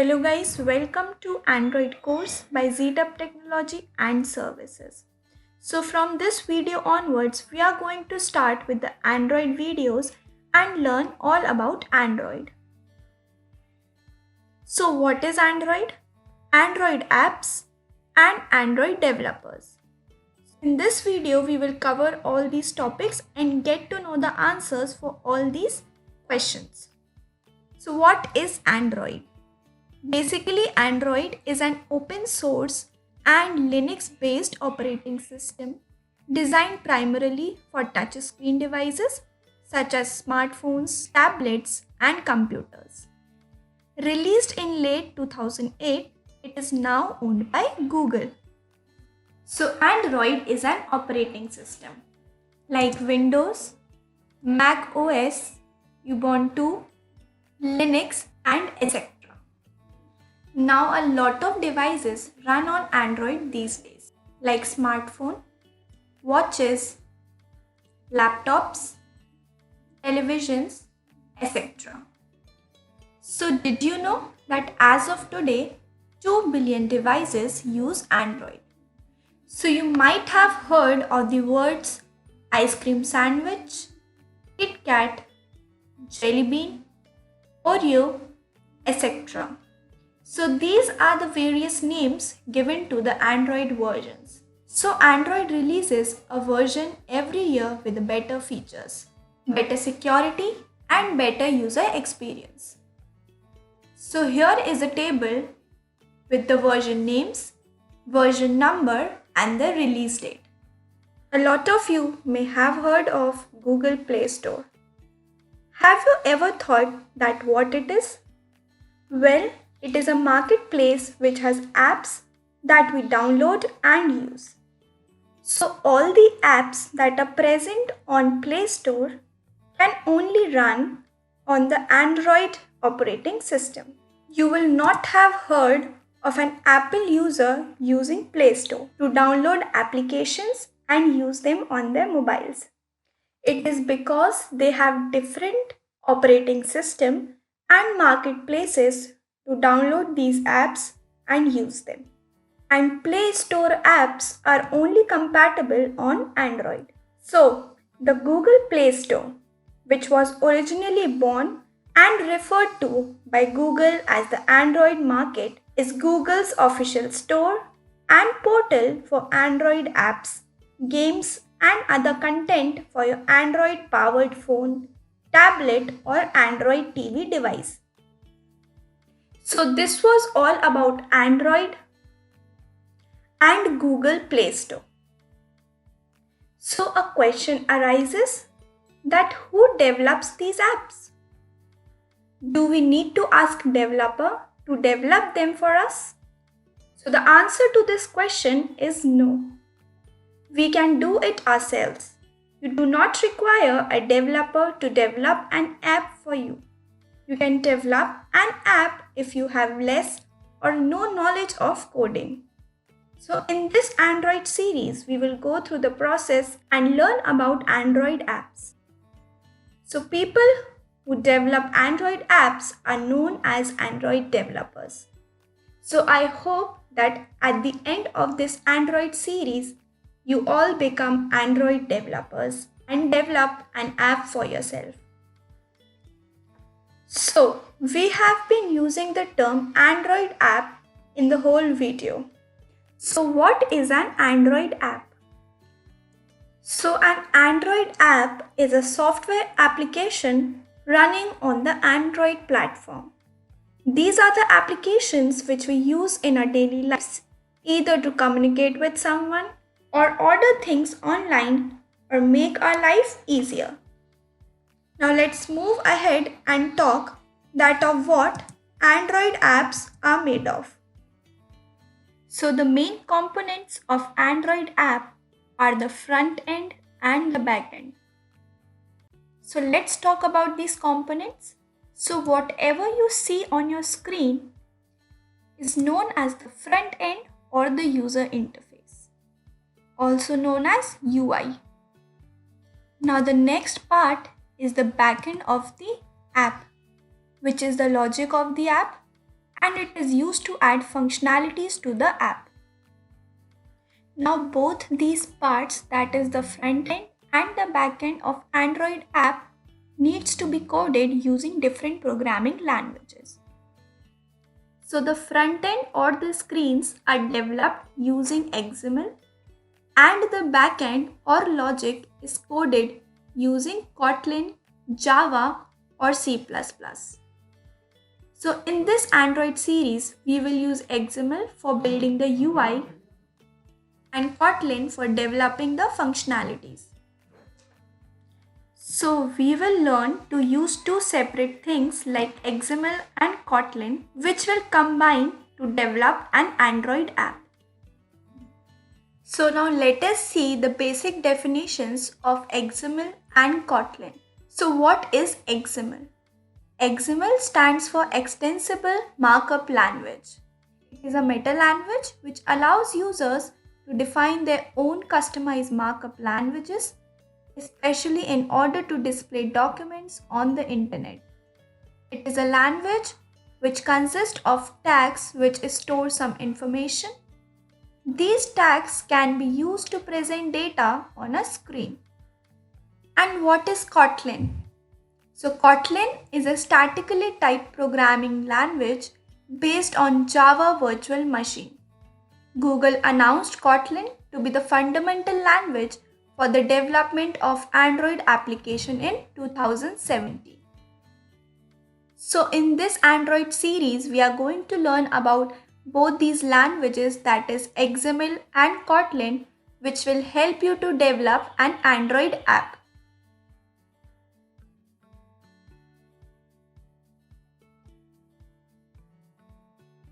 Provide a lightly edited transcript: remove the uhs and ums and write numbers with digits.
Hello guys, welcome to Android course by ZDub Technology and Services. So from this video onwards, we are going to start with the Android videos and learn all about Android. So what is Android? Android apps and Android developers. In this video, we will cover all these topics and get to know the answers for all these questions. So what is Android? Basically, Android is an open source and Linux based operating system designed primarily for touchscreen devices such as smartphones, tablets, and computers. Released in late 2008, it is now owned by Google. So, Android is an operating system like Windows, Mac OS, Ubuntu, Linux, and etc. Now a lot of devices run on Android these days, like smartphone, watches, laptops, televisions, etc. So did you know that as of today, 2 billion devices use Android? So you might have heard of the words ice cream sandwich, Kit Kat, Jelly Bean, Oreo, etc. So these are the various names given to the Android versions. So Android releases a version every year with better features, better security and better user experience. So here is a table with the version names, version number and the release date. A lot of you may have heard of Google Play Store. Have you ever thought that what it is? Well, it is a marketplace which has apps that we download and use. So all the apps that are present on Play Store can only run on the Android operating system. You will not have heard of an Apple user using Play Store to download applications and use them on their mobiles. It is because they have different operating system and marketplaces to download these apps and use them. And Play Store apps are only compatible on Android. So, the Google Play Store, which was originally born and referred to by Google as the Android market, is Google's official store and portal for Android apps, games, and other content for your Android powered phone, tablet, or Android TV device. So this was all about Android and Google Play Store. So a question arises that who develops these apps? Do we need to ask developer to develop them for us? So the answer to this question is no. We can do it ourselves. You do not require a developer to develop an app for you. You can develop an app if you have less or no knowledge of coding. So in this Android series, we will go through the process and learn about Android apps. So people who develop Android apps are known as Android developers. So I hope that at the end of this Android series, you all become Android developers and develop an app for yourself. So, we have been using the term Android app in the whole video. So, what is an Android app? So, an Android app is a software application running on the Android platform. These are the applications which we use in our daily lives, either to communicate with someone or order things online or make our life easier. Now let's move ahead and talk that of what Android apps are made of. So the main components of Android app are the front end and the back end. So let's talk about these components. So whatever you see on your screen is known as the front end or the user interface, also known as UI. Now the next part is the backend of the app, which is the logic of the app and it is used to add functionalities to the app. Now both these parts, that is the front end and the back end of Android app, needs to be coded using different programming languages. So the front end or the screens are developed using XML and the back end or logic is coded using Kotlin, Java or C++. So in this Android series, we will use XML for building the UI and Kotlin for developing the functionalities. So we will learn to use two separate things like XML and Kotlin, which will combine to develop an Android app. So now let us see the basic definitions of XML and Kotlin. So what is XML? XML stands for Extensible Markup Language. It is a meta language which allows users to define their own customized markup languages, especially in order to display documents on the internet. It is a language which consists of tags which store some information. These tags can be used to present data on a screen. And what is Kotlin? So Kotlin is a statically typed programming language based on Java Virtual Machine. Google announced Kotlin to be the fundamental language for the development of Android application in 2017. So in this Android series, we are going to learn about both these languages, that is XML and Kotlin, which will help you to develop an Android app.